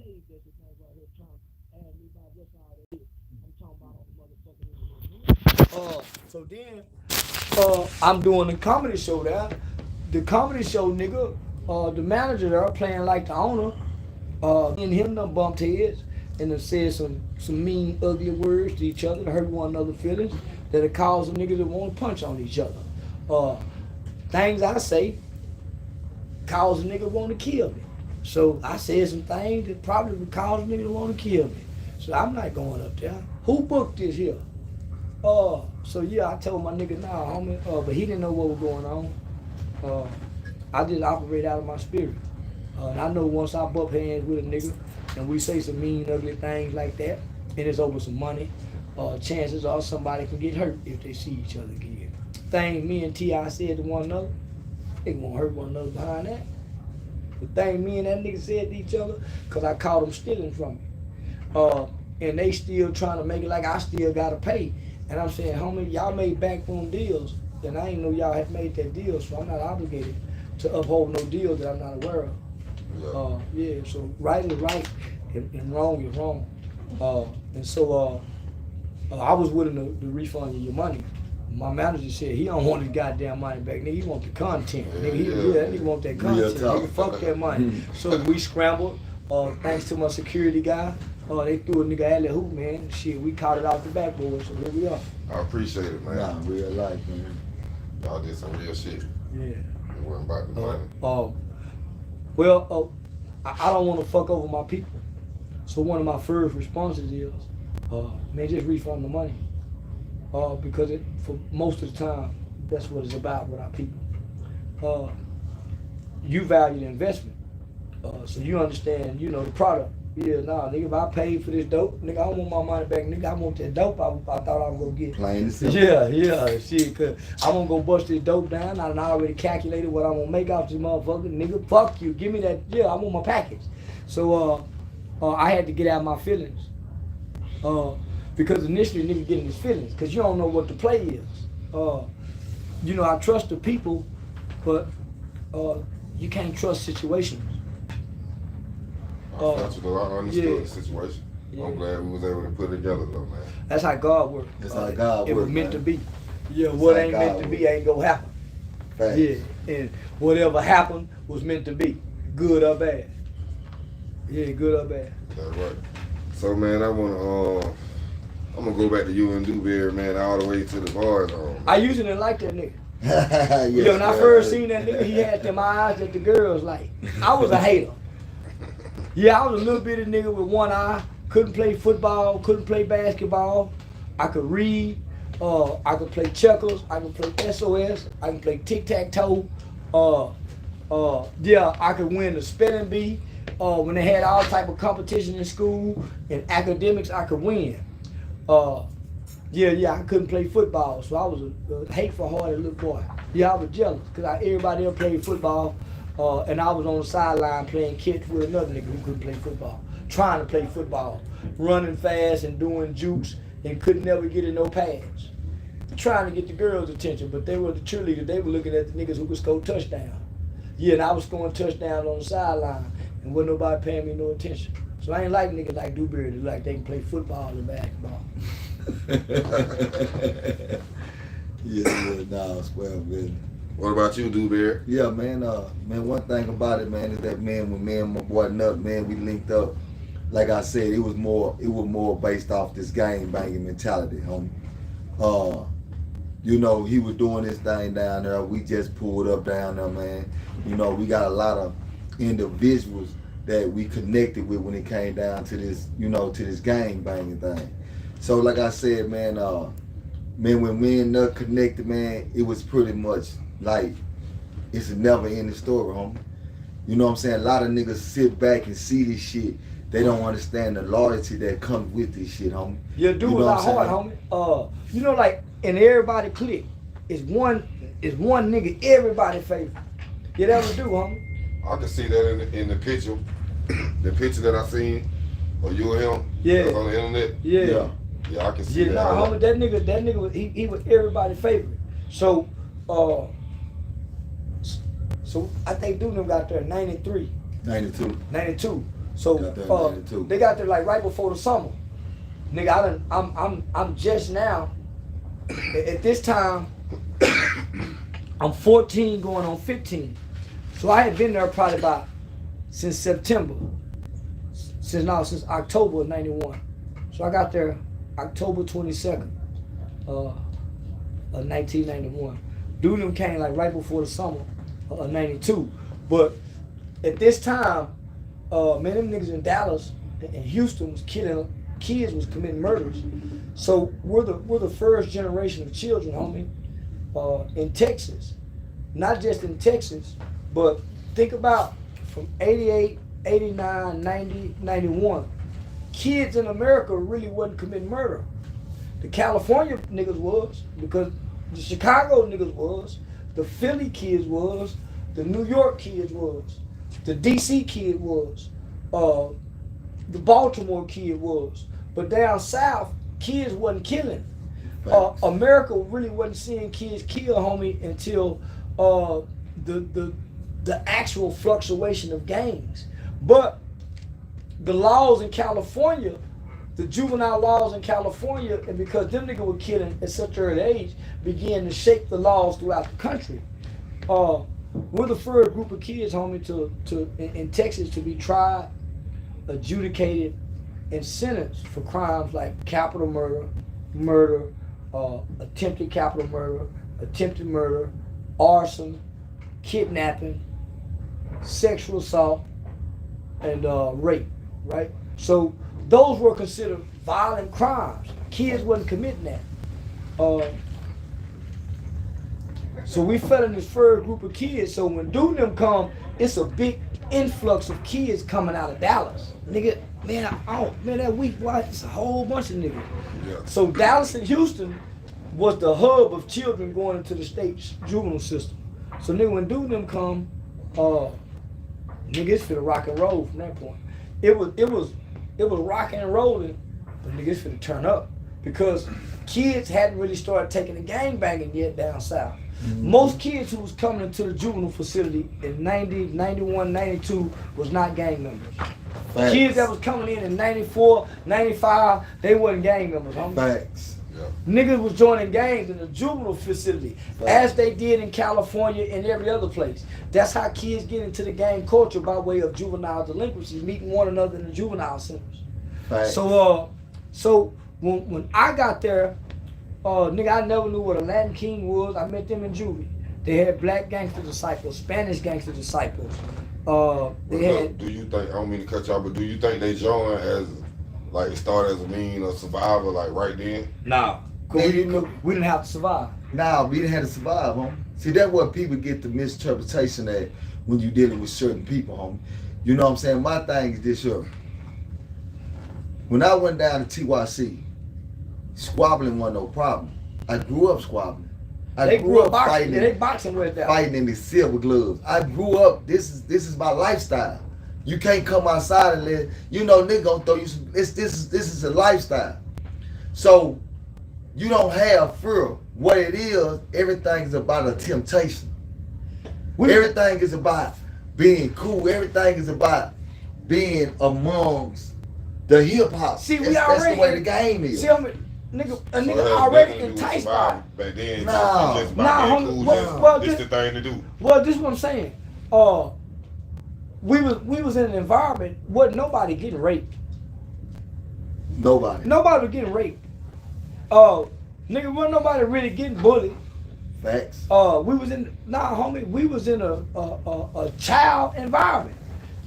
page that this thing right here trying to add me by what's all that is. I'm talking about all the motherfucking so then I'm doing a comedy show there. The comedy show nigga, the manager there playing like the owner, me and him done bumped heads and done said some mean, ugly words to each other to hurt one another's feelings that'll cause a nigga to want to punch on each other. Things I say cause a nigga want to kill me. So I said some things that probably would cause a nigga to want to kill me. So I'm not going up there. Who booked this here? So yeah, I told my nigga, nah, homie, but he didn't know what was going on. I just operate out of my spirit. And I know once I bump hands with a nigga and we say some mean, ugly things like that, and it's over some money, chances are somebody can get hurt if they see each other again. Thing me and T.I. said to one another, they won't hurt one another behind that. The thing me and that nigga said to each other, cause I caught them stealing from me. And they still trying to make it like I still gotta pay. And I'm saying, homie, y'all made backroom deals, and I ain't know y'all had made that deal, so I'm not obligated to uphold no deals that I'm not aware of. Yeah, so right is right, and wrong is wrong. And so I was willing to refund you your money. My manager said he don't want his goddamn money back, nigga. He want the content. Nigga, that nigga want that content. Nigga, fuck that money. So we scrambled. Thanks to my security guy. They threw a nigga alley hoop, man. Shit, we caught it off the backboard, so here we are. I appreciate it, man. Nah, real life, man. Y'all did some real shit. Yeah. It wasn't about the money. I don't want to fuck over my people. So one of my first responses is, man, just refund the money. Because for most of the time, that's what it's about with our people. You value the investment. So you understand, the product. Yeah, nah, nigga, if I paid for this dope, nigga, I don't want my money back, nigga, I want that dope I thought I was gonna get. Plain and simple. Yeah, shit, cause I'm gonna go bust this dope down, I already calculated what I'm gonna make off this motherfucker, nigga, fuck you, give me that, yeah, I want my package. So, I had to get out my feelings. Because initially, nigga getting his feelings, cause you don't know what the play is. I trust the people, but you can't trust situations. I understood the situation. Yeah. I'm glad we was able to put it together though, man. That's how God works. That's how God works. It was meant man. to be. Yeah, what ain't meant to be ain't gonna happen. Facts. Yeah, and whatever happened was meant to be, good or bad. Yeah, good or bad. That's right. So man, I'm gonna go back to you and Dewberry, man, all the way to the bars. I usually didn't like that nigga. Yes, When I first seen that nigga, he had them eyes that the girls like. I was a hater. Yeah, I was a little bitty nigga with one eye. Couldn't play football, couldn't play basketball. I could read. I could play checkers. I could play SOS. I could play tic-tac-toe. I could win the spelling bee. When they had all type of competition in school and academics, I could win. I couldn't play football, so I was a hateful-hearted little boy. Yeah, I was jealous because everybody else played football. And I was on the sideline playing catch with another nigga who couldn't play football. Trying to play football. Running fast and doing jukes and couldn't never get in no pads. Trying to get the girls' attention, but they were the cheerleaders. They were looking at the niggas who could score touchdowns. Yeah, and I was scoring touchdowns on the sideline and wasn't nobody paying me no attention. So I ain't like niggas like Dewberry that like they can play football and basketball. Square business. What about you, Dewberry? Yeah, man. One thing about it, man, is that when me and my boy Nut, man, we linked up. Like I said, it was more based off this gang banging mentality, homie. He was doing this thing down there. We just pulled up down there, man. We got a lot of individuals that we connected with when it came down to this, to this gang banging thing. So, like I said, man, when me and Nut connected, man, it was pretty much like it's a never ending story, homie. You know what I'm saying? A lot of niggas sit back and see this shit. They don't understand the loyalty that comes with this shit, homie. Yeah, dude, was not hard, homie. Like in everybody clique, it's one nigga everybody favorite. You ever do, homie? I can see that in the picture, the picture that I seen of you and him. Yeah. On the internet. Yeah. Yeah, I can see that. Yeah, homie, that nigga was he was everybody's favorite. So I think dude them got there in 93. 92. 92. So Got there in 92. they got there like right before the summer. Nigga, I'm just now. At this time, I'm 14 going on 15. So I had been there probably about since September. Since October of 91. So I got there October 22nd of 1991. Dude came like right before the summer of 92. But at this time, man, them niggas in Dallas and Houston was killing kids, was committing murders. So we're the first generation of children, homie, in Texas. Not just in Texas, but think about from 88, 89, 90, 91. Kids in America really wasn't committing murder. The California niggas was, because the Chicago niggas was, the Philly kids was, the New York kids was, the DC kid was, the Baltimore kid was. But down south, kids wasn't killing. America really wasn't seeing kids kill, homie, until the actual fluctuation of gangs. But the laws in California, the juvenile laws in California, and because them niggas were killing at such an early age, began to shape the laws throughout the country. We're the first group of kids, homie, in Texas to be tried, adjudicated, and sentenced for crimes like capital murder, attempted capital murder, attempted murder, arson, kidnapping, sexual assault, and rape, right? So those were considered violent crimes. Kids wasn't committing that. So we fell in this first group of kids. So when Dude them come, it's a big influx of kids coming out of Dallas. Nigga, man, that week, boy, it's a whole bunch of niggas. Yeah. So Dallas and Houston was the hub of children going into the state's juvenile system. So nigga, when Dude them come, nigga, it's finna rock and roll from that point. It was rocking and rolling, but nigga, it's finna turn up. Because kids hadn't really started taking the gang banging yet down south. Mm-hmm. Most kids who was coming into the juvenile facility in 90, 91, 92 was not gang members. Facts. Kids that was coming in 94, 95, they wasn't gang members, homie. Facts. Yeah. Niggas was joining gangs in the juvenile facility, as they did in California and every other place. That's how kids get into the gang culture, by way of juvenile delinquencies, meeting one another in the juvenile centers. Facts. So when I got there, nigga, I never knew what a Latin King was. I met them in juvie. They had black gangster disciples, Spanish gangster disciples. Do you think, I don't mean to cut y'all, but do you think they joined as, like, it started as a mean of survival, like, right then? Nah. We didn't have to survive. Nah, we didn't have to survive, homie. See, that's what people get the misinterpretation at when you dealing with certain people, homie. You know what I'm saying? My thing is this here. When I went down to TYC, squabbling wasn't no problem. I grew up squabbling. They grew up boxing. They boxing with that. Fighting in the silver gloves. I grew up. This is my lifestyle. You can't come outside and let nigga gonna throw you some. This is a lifestyle. So you don't have fear. What it is, everything is about a temptation. Everything is about being cool. Everything is about being amongst the hip hop. See, that's the way the game is. See, a nigga already enticed by it. Back then, this the thing to do. Well, this is what I'm saying. We was in an environment where nobody getting raped. Nobody was getting raped. Nigga, wasn't nobody really getting bullied. Facts. We was in a child environment.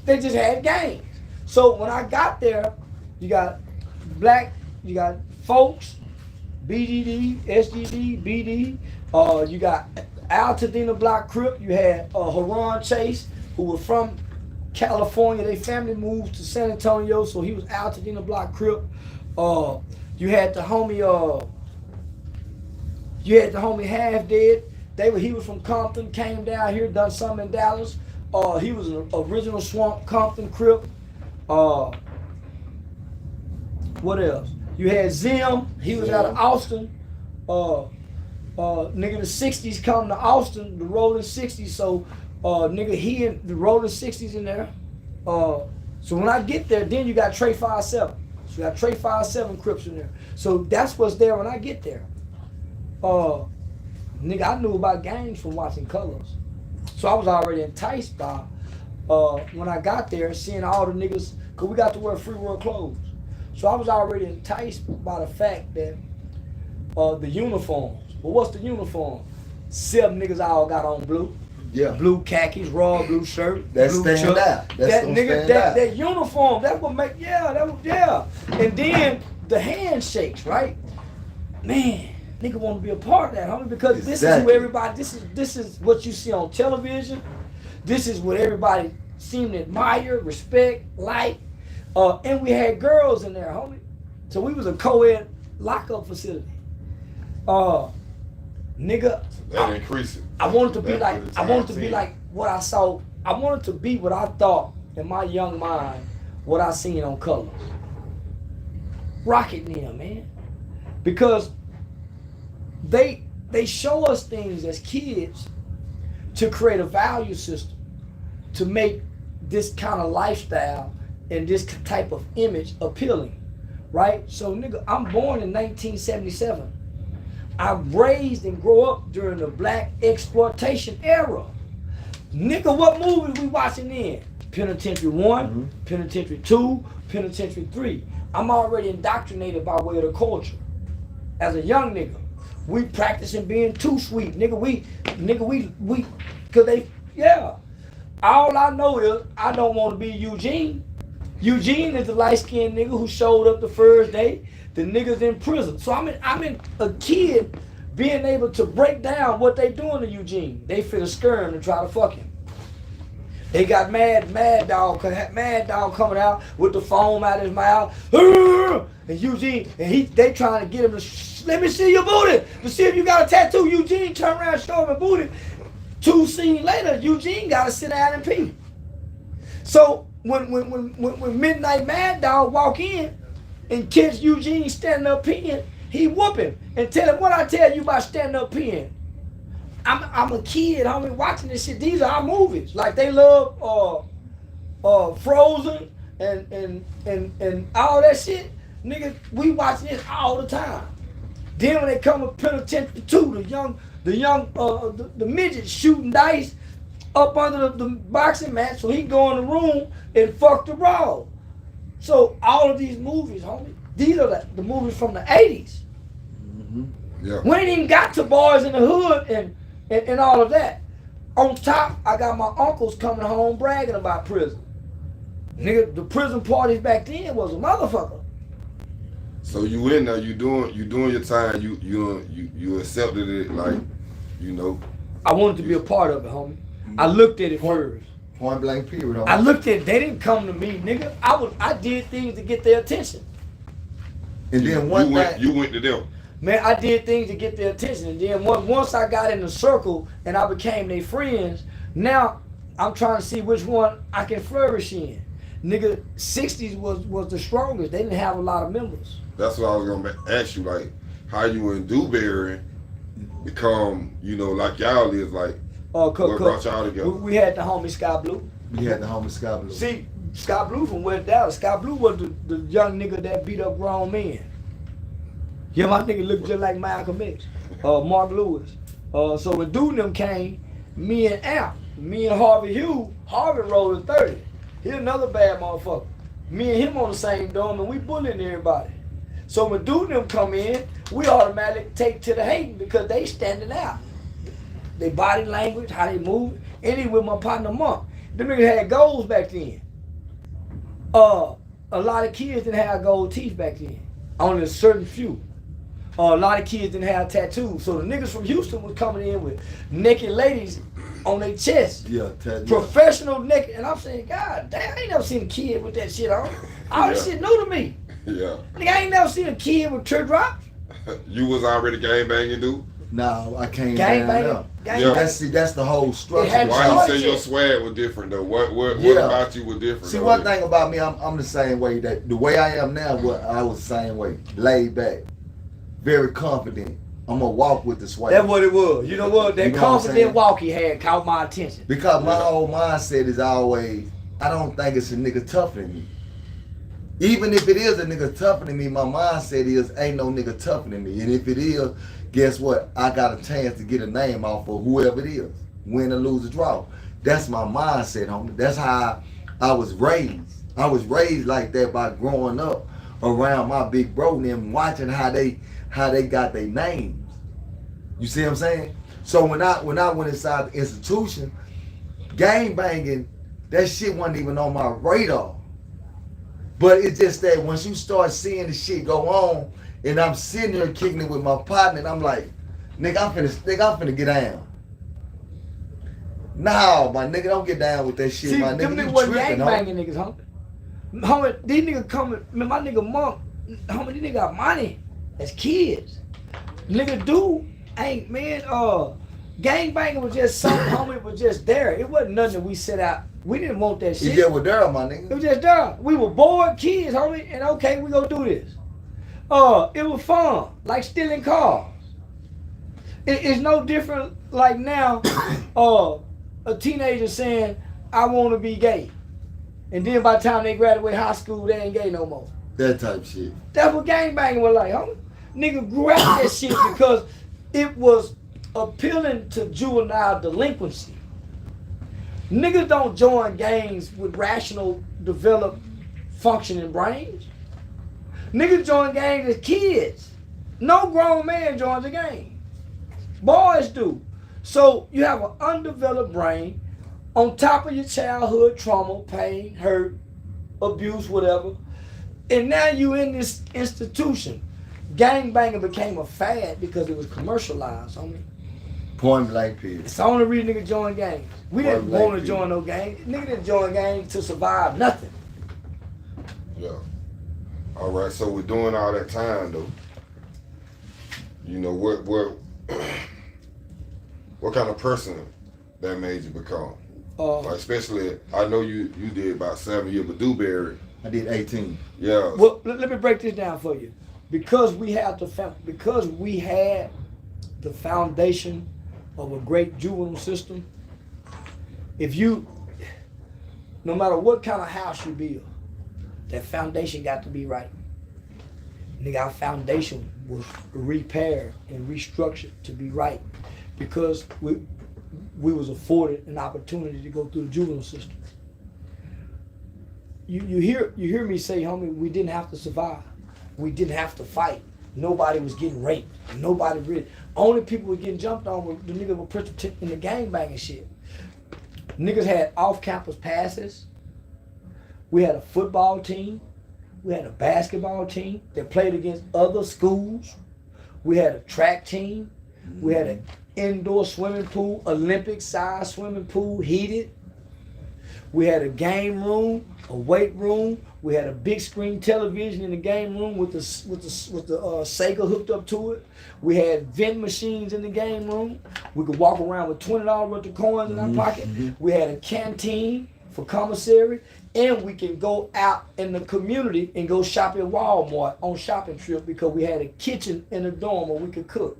They just had gangs. So when I got there, you got black, you got folks, BDD, SGD, BD. You got Altadena Block Crip. You had Haran Chase, who was from California. They family moved to San Antonio, so he was Altadena Block Crip. You had the homie. Half Dead. He was from Compton, came down here, done something in Dallas. He was an original Swamp Compton Crip. What else? You had Zim. He was out of Austin. Nigga, the 60s come to Austin, the rolling 60s. So, nigga, he and the rolling 60s in there. So when I get there, then you got Trey 5-7. So you got Trey 5-7 Crips in there. So that's what's there when I get there. Nigga, I knew about gangs from watching Colors. So I was already enticed by, when I got there, seeing all the niggas, because we got to wear free world clothes. So I was already enticed by the fact that the uniforms. Well, what's the uniform? 7 niggas all got on blue. Yeah. Blue khakis, raw blue shirt. That's blue stand out. That's that uniform, that would make, And then the handshakes, right? Man, nigga want to be a part of that, homie, because this is who everybody, this is what you see on television. This is what everybody seem to admire, respect, like. And we had girls in there, homie. So we was a co-ed lockup facility. Nigga, that increased it. I wanted to be like what I saw. I wanted to be what I thought in my young mind, what I seen on Colors. Rocket them, man. Because they show us things as kids to create a value system, to make this kind of lifestyle and this type of image appealing, right? So nigga, I'm born in 1977. I raised and grew up during the black exploitation era. Nigga, what movies we watching then? Penitentiary 1, Penitentiary 2, Penitentiary 3. I'm already indoctrinated by way of the culture. As a young nigga, we practicing being too sweet. Nigga, cause they, all I know is I don't want to be Eugene. Eugene is the light-skinned nigga who showed up the first day. The niggas in prison. So I'm in a kid being able to break down what they doing to Eugene. They finna scare him and try to fuck him. They got Mad Dog coming out with the foam out of his mouth. And Eugene, they trying to get him to, let me see your booty. To see if you got a tattoo. Eugene turn around, show him a booty. 2 scenes later, Eugene gotta sit down and pee. So when Midnight Mad Dog walk in, and catch Eugene standing up peeing, he whoop him and tell him what I tell you about standing up peeing. I'm a kid, homie, watching this shit. These are our movies. Like they love Frozen and all that shit. Nigga, we watching this all the time. Then when they come with Penitentiary 2, the midget shooting dice up under the boxing match, so he go in the room and fuck the raw. So all of these movies, homie, these are the movies from the 80s. Yeah. We ain't even got to Boys in the Hood and all of that. On top, I got my uncles coming home bragging about prison. Nigga, the prison parties back then was a motherfucker. So you in there, you doing your time, you accepted it, like, you know. I wanted to be a part of it, homie. I looked at it first. Point blank period. I looked at it, they didn't come to me, nigga. I did things to get their attention. And then you went to them. Man, I did things to get their attention. And then once I got in the circle and I became their friends, now I'm trying to see which one I can flourish in. Nigga, 60s was the strongest. They didn't have a lot of members. That's what I was gonna ask you, like, how you in Dewberry become, you know, like y'all is, like, what brought y'all together? We had the homie Sky Blue. See, Sky Blue from West Dallas. Sky Blue was the young nigga that beat up grown men. Yeah, my nigga looked just like Malcolm X, Mark Lewis. So when Dude them came, me and Harvey Hugh, Harvey rolled at 30. He another bad motherfucker. Me and him on the same dome, and we bullying everybody. So when Dude them come in, we automatically take to the hating because they standing out. They body language, how they move. Any with my partner Monk. Them niggas had goals back then. A lot of kids didn't have gold teeth back then. Only a certain few. A lot of kids didn't have tattoos. So the niggas from Houston was coming in with naked ladies on their chest. Yeah, professional naked. And I'm saying, God damn, I ain't never seen a kid with that shit on. All that shit new to me. Yeah. Nigga, I ain't never seen a kid with teardrops. You was already gang banging, dude? No, I came gang down banging. Yeah. That's the whole structure. Why you say your swag was different though? What about you was different? See, one thing about me, I'm the same way. That the way I am now, I was the same way. Laid back, very confident. I'm gonna walk with the swag. That's what it was. You know what? That confident walk he had caught my attention. Because my whole mindset is always I don't think it's a nigga tougher than me. Even if it is a nigga tougher than me, my mindset is ain't no nigga tougher than me. And if it is, guess what? I got a chance to get a name off of whoever it is. Win or lose or draw. That's my mindset, homie. That's how I was raised. I was raised like that by growing up around my big bro and them, watching how they got their names. You see what I'm saying? So when I went inside the institution, gang banging, that shit wasn't even on my radar. But it's just that once you start seeing the shit go on, and I'm sitting there kicking it with my partner, and I'm like, nigga, I'm finna get down. No, my nigga, don't get down with that shit. See, my nigga, them you niggas wasn't tripping, gang banging niggas, homie. Homie, these niggas coming, man, my nigga Monk, homie, these niggas got money as kids. Nigga dude ain't, man, gang banging was just something, homie, it was just there. It wasn't nothing that we set out. We didn't want that shit. You get with there, my nigga. It was just there. We were bored kids, homie, and okay, we gonna do this. It was fun, like stealing cars. It's no different like now, a teenager saying, I want to be gay. And then by the time they graduate high school, they ain't gay no more. That type of shit. That's what gangbanging was like, homie. Nigga grew out that shit because it was appealing to juvenile delinquency. Niggas don't join gangs with rational, developed, functioning brains. Niggas join gangs as kids. No grown man joins a gang. Boys do. So you have an undeveloped brain on top of your childhood trauma, pain, hurt, abuse, whatever. And now you in this institution. Gangbanging became a fad because it was commercialized, homie. Point blank period. It's the only reason niggas join gangs. We Point didn't blank want to join no gangs. Niggas didn't join gangs to survive nothing. Yeah. All right. So we're doing all that time though. You know what kind of person that made you become? Like especially, I know you did about 7 years, but Dewberry. I did 18. Yeah. Well, let me break this down for you. Because we had the foundation of a great juvenile system. No matter what kind of house you build, that foundation got to be right. Nigga, our foundation was repaired and restructured to be right because we was afforded an opportunity to go through the juvenile system. You hear me say, homie, we didn't have to survive. We didn't have to fight. Nobody was getting raped. Nobody really. Only people were getting jumped on were the niggas were participating in the gangbanging shit. Niggas had off-campus passes. We had a football team. We had a basketball team that played against other schools. We had a track team. We had an indoor swimming pool, Olympic-sized swimming pool, heated. We had a game room, a weight room. We had a big screen television in the game room with the Sega hooked up to it. We had vending machines in the game room. We could walk around with $20 worth of coins in our pocket. We had a canteen for commissary, and we can go out in the community and go shop at Walmart on shopping trip because we had a kitchen in the dorm where we could cook.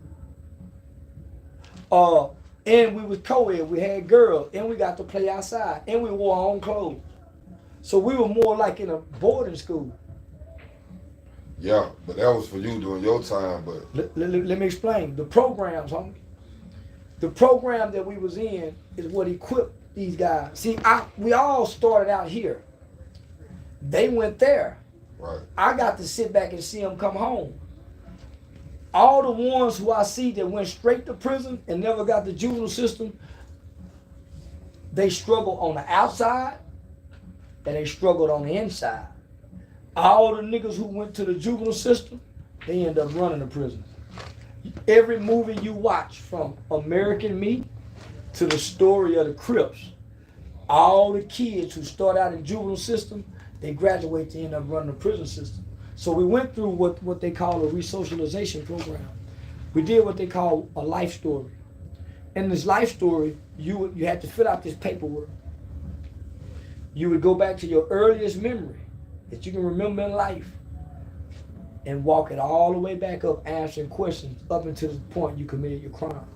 And we was co-ed, we had girls, and we got to play outside, and we wore our own clothes. So we were more like in a boarding school. Yeah, but that was for you during your time, but... Let me explain. The programs, homie. The program that we was in is what equipped these guys. See, we all started out here. They went there. Right. I got to sit back and see them come home. All the ones who I see that went straight to prison and never got the juvenile system, they struggled on the outside and they struggled on the inside. All the niggas who went to the juvenile system, they end up running the prison. Every movie you watch, from American Me to the story of the Crips, all the kids who start out in juvenile system, they graduate to end up running the prison system. So we went through what they call a resocialization program. We did what they call a life story. In this life story, you had to fill out this paperwork. You would go back to your earliest memory that you can remember in life and walk it all the way back up, answering questions up until the point you committed your crime.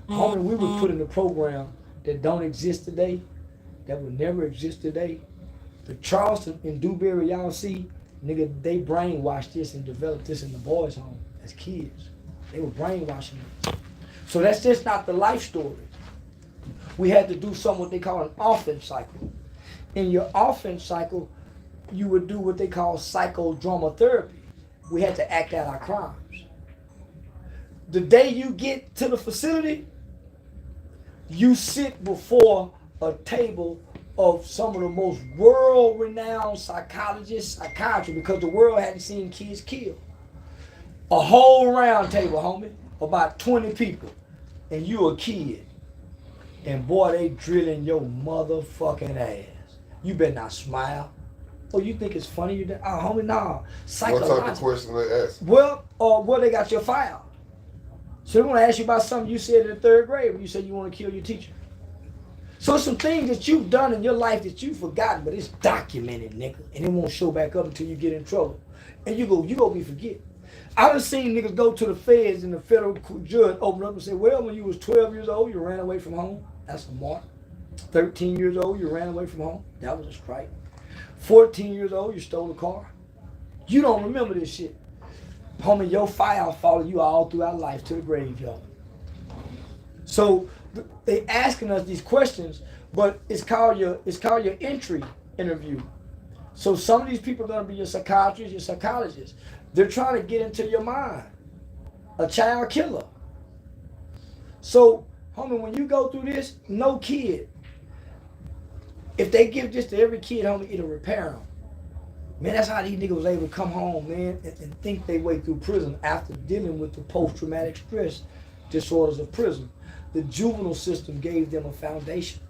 Homie, we were put in a program that don't exist today that would never exist today. The Charleston and Dewberry y'all see, nigga, they brainwashed this and developed this in the boys' home as kids. They were brainwashing it. So that's just not the life story. We had to do something what they call an offense cycle. In your offense cycle, you would do what they call psychodrama therapy. We had to act out our crimes. The day you get to the facility, you sit before a table of some of the most world-renowned psychologists, psychiatrists, because the world hadn't seen kids killed. A whole round table, homie, about 20 people, and you a kid. And boy, they drilling your motherfucking ass. You better not smile. Oh, you think it's funny? You homie, nah. What type of question they ask? Well, they got your file. So they want to ask you about something you said in the 3rd grade when you said you want to kill your teacher. So some things that you've done in your life that you've forgotten, but it's documented, nigga, and it won't show back up until you get in trouble. And you go be forget. I done seen niggas go to the feds and the federal judge open up and say, well, when you was 12 years old, you ran away from home. That's a mark. 13 years old, you ran away from home. That was a strike. 14 years old, you stole a car. You don't remember this shit. Homie, your file follow you all throughout life to the graveyard. So they asking us these questions, but it's called your entry interview. So some of these people are gonna be your psychiatrists, your psychologists. They're trying to get into your mind. A child killer. So, homie, when you go through this, no kid. If they give this to every kid, homie, it'll repair them. Man, that's how these niggas was able to come home, man, and think they way through prison after dealing with the post-traumatic stress disorders of prison. The juvenile system gave them a foundation.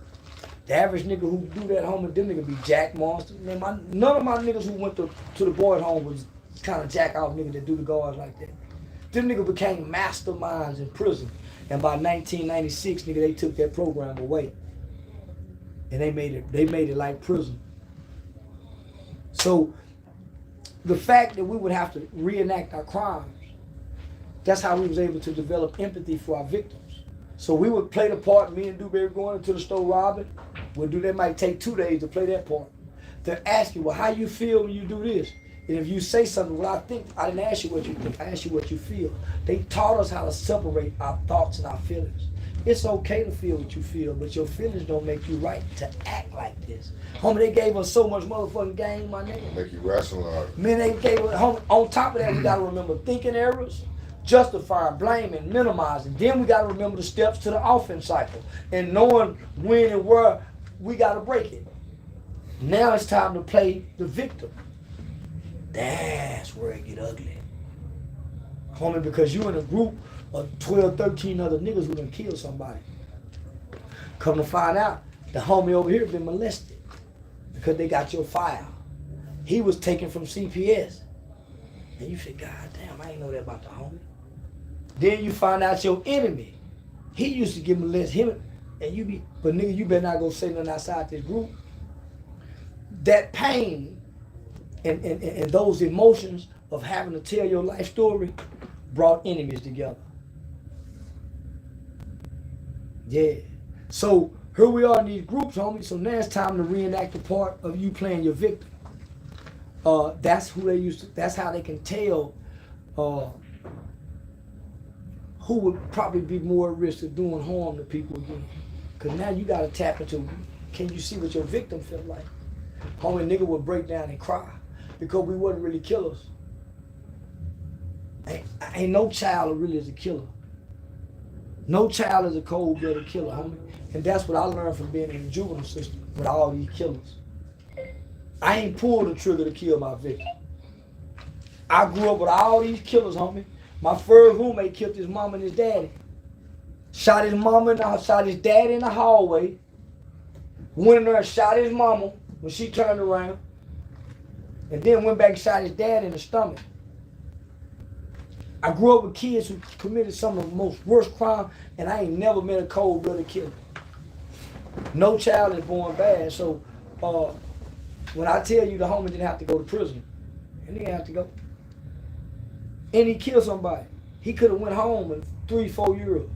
The average nigga who do that, homie, them niggas be jack monsters. Man, none of my niggas who went to the boys' home was kind of jack off niggas that do the guards like that. Them niggas became masterminds in prison. And by 1996, nigga, they took that program away. And they made it like prison. So the fact that we would have to reenact our crimes, that's how we was able to develop empathy for our victims. So we would play the part, me and Dewberry going into the store robbing. That might take 2 days to play that part. They'll ask you, well, how you feel when you do this? And if you say something, well, I think, I didn't ask you what you think, I asked you what you feel. They taught us how to separate our thoughts and our feelings. It's okay to feel what you feel, but your feelings don't make you right to act like this. Homie, they gave us so much motherfucking game, my nigga. Make you rationalize. Man, they gave us, homie, on top of that, we gotta remember thinking errors, justifying, blaming, minimizing. Then we gotta remember the steps to the offense cycle and knowing when and where we gotta break it. Now it's time to play the victim. That's where it get ugly. Homie, because you in a group of 12, 13 other niggas who done killed somebody. Come to find out, the homie over here been molested because they got your file. He was taken from CPS. And you say, God damn, I ain't know that about the homie. Then you find out your enemy. He used to get molested, him, and but nigga, you better not go say nothing outside this group. That pain and those emotions of having to tell your life story brought enemies together. Yeah. So here we are in these groups, homie. So now it's time to reenact the part of you playing your victim. That's who they used to, that's how they can tell who would probably be more at risk of doing harm to people again. Cause now you gotta tap into, can you see what your victim felt like? Homie, nigga would break down and cry because we wasn't really killers. Ain't no child really is a killer. No child is a cold-blooded killer, homie. And that's what I learned from being in the juvenile system with all these killers. I ain't pulled the trigger to kill my victim. I grew up with all these killers, homie. My first roommate killed his mom and his daddy. Shot his mama and shot his daddy in the hallway. Went in there and shot his mama when she turned around. And then went back and shot his dad in the stomach. I grew up with kids who committed some of the most worst crime, and I ain't never met a cold-blooded killer. No child is born bad, so when I tell you the homie didn't have to go to prison, he didn't have to go. And he killed somebody. He could have went home in 3-4 years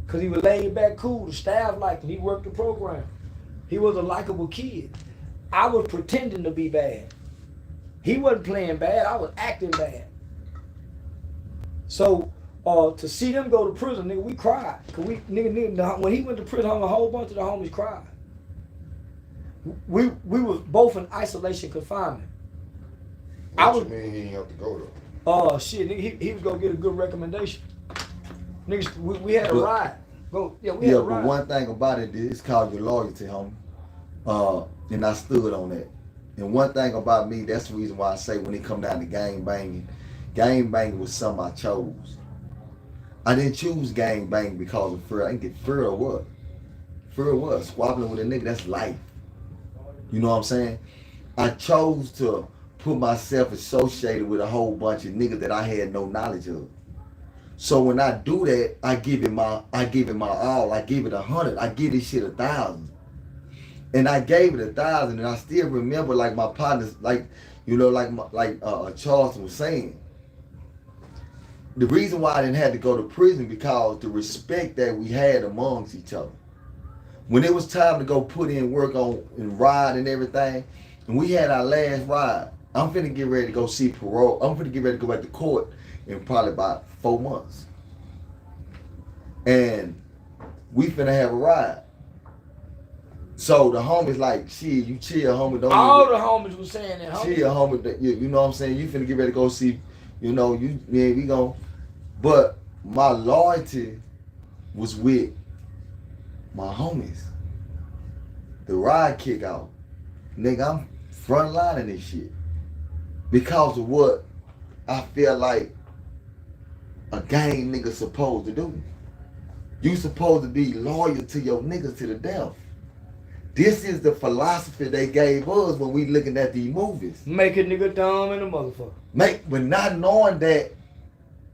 because he was laid back cool. The staff liked him. He worked the program. He was a likable kid. I was pretending to be bad. He wasn't playing bad. I was acting bad. So to see them go to prison, nigga, we cried. Cause nigga, when he went to prison, a whole bunch of the homies cried. We was both in isolation confinement. What you mean he didn't have to go though? Shit, nigga, he was gonna get a good recommendation. Niggas, we had a ride. We had a ride. But one thing about it is called your loyalty, homie. And I stood on that. And one thing about me, that's the reason why I say when it come down to gang banging was something I chose. I didn't choose gang banging because of fear. I didn't get fear of what? Fear of what? Squabbling with a nigga, that's life. You know what I'm saying? I chose to put myself associated with a whole bunch of niggas that I had no knowledge of. So when I do that, I give it my all. I give it 100. I give this shit 1,000. And I gave it 1,000, and I still remember, like my partners, like Charleston was saying. The reason why I didn't have to go to prison because the respect that we had amongst each other. When it was time to go put in work on and ride and everything, and we had our last ride, I'm finna get ready to go see parole. I'm finna get ready to go back to court in probably about 4 months. And we finna have a ride. So the homies like, shit, you chill, homie. Don't all the homies was saying that, homie. Chill, homie. You know what I'm saying? You finna get ready to go see, we gon'. But my loyalty was with my homies. The ride kick out. Nigga, I'm front lining this shit. Because of what I feel like a gang nigga supposed to do. You supposed to be loyal to your niggas to the death. This is the philosophy they gave us when we looking at these movies. Make a nigga dumb and a motherfucker. But not knowing that,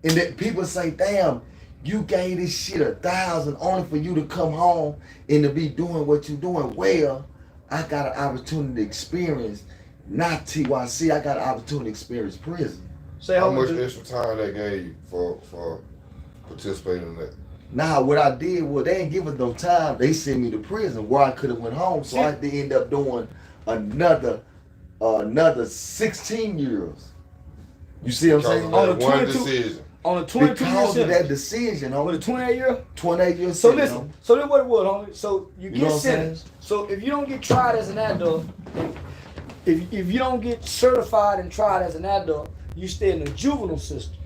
and that people say, damn, you gave this shit 1,000 only for you to come home and to be doing what you doing. Well, I got an opportunity to experience, not TYC, I got an opportunity to experience prison. Say how much extra time they gave you for participating in that? Nah, what I did was they didn't give us no time. They sent me to prison where I could have went home. So I had to end up doing another 16 years. You see what I'm saying? On the one decision. On a 22 because year of that decision, homie. With a 28 year? 28 years. So listen, homie. So then what it was, homie. So you get know sentenced. So if you don't get tried as an adult, if you don't get certified and tried as an adult, you stay in the juvenile system.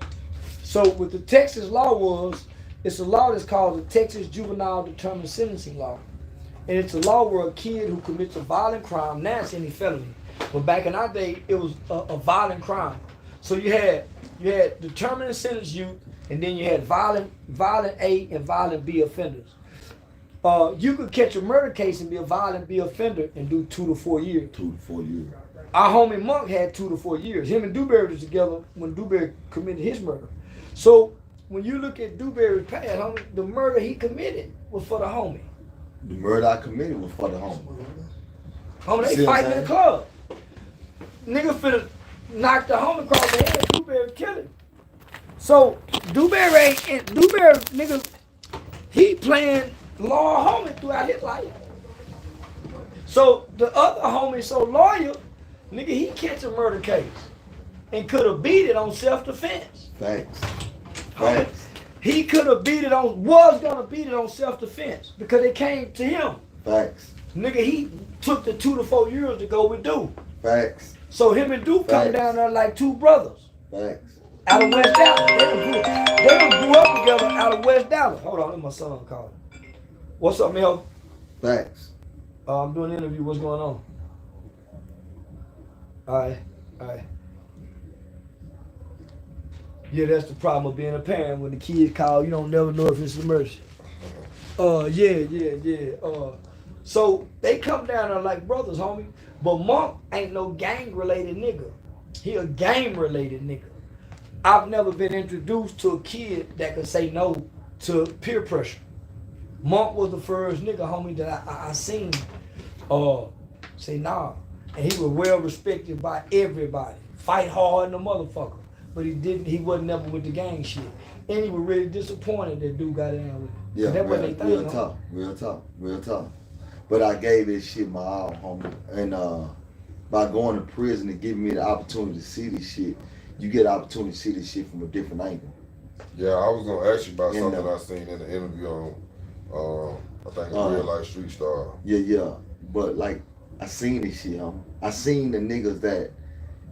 So what the Texas law it's a law that's called the Texas Juvenile Determined Sentencing Law. And it's a law where a kid who commits a violent crime, now it's any felony. But back in our day, it was a violent crime. So you had determined sentence youth, and then you had violent A and violent B offenders. You could catch a murder case and be a violent B offender and do 2 to 4 years. 2 to 4 years. Our homie Monk had 2 to 4 years. Him and Dewberry was together when Dewberry committed his murder. So when you look at Dewberry's past, homie, the murder he committed was for the homie. The murder I committed was for the homie. Homie, they fighting in the club. Nigga finna knock the homie across the head. Dewberry killed him. So Dewberry, nigga, he playing law homie throughout his life. So the other homie so loyal, nigga, he catch a murder case and could have beat it on self-defense. Thanks. He could have was gonna beat it on self-defense because it came to him. Facts. Nigga, he took the 2 to 4 years to go with Dew. Facts. So him and Dew come down there like two brothers. Facts. Out of West Dallas. They done grew up together out of West Dallas. Hold on, let my son call. What's up, Mel? Thanks. I'm doing an interview. What's going on? All right. Yeah, that's the problem of being a parent. When the kids call, you don't never know if it's an emergency. So they come down there like brothers, homie. But Monk ain't no gang-related nigga. He a game-related nigga. I've never been introduced to a kid that could say no to peer pressure. Monk was the first nigga, homie, that I seen say nah. And he was well respected by everybody. Fight hard in the motherfucker. But he wasn't never with the gang shit. And he was really disappointed that dude got down with it. Yeah, so that real talk. But I gave that shit my all, homie. And by going to prison and giving me the opportunity to see this shit, you get the opportunity to see this shit from a different angle. Yeah, I was gonna ask you about And, something I seen in the interview on, I think a Real Life Street Star. Yeah. But like, I seen this shit, homie. I seen the niggas that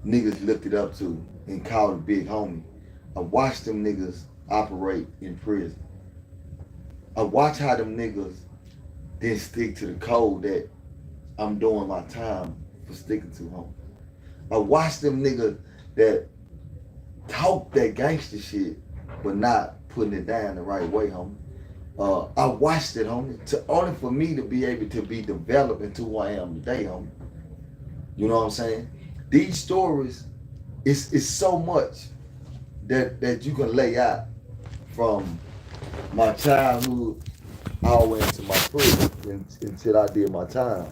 niggas looked it up to and called a big homie. I watched them niggas operate in prison. I watch how them niggas didn't stick to the code that I'm doing my time for sticking to, homie. I watched them niggas that talk that gangster shit, but not putting it down the right way, homie. I watched it, homie, only for me to be able to be developed into who I am today, homie. You know what I'm saying? These stories, it's so much that you can lay out from my childhood all the way into my prison until I did my time.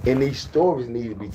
And these stories need to be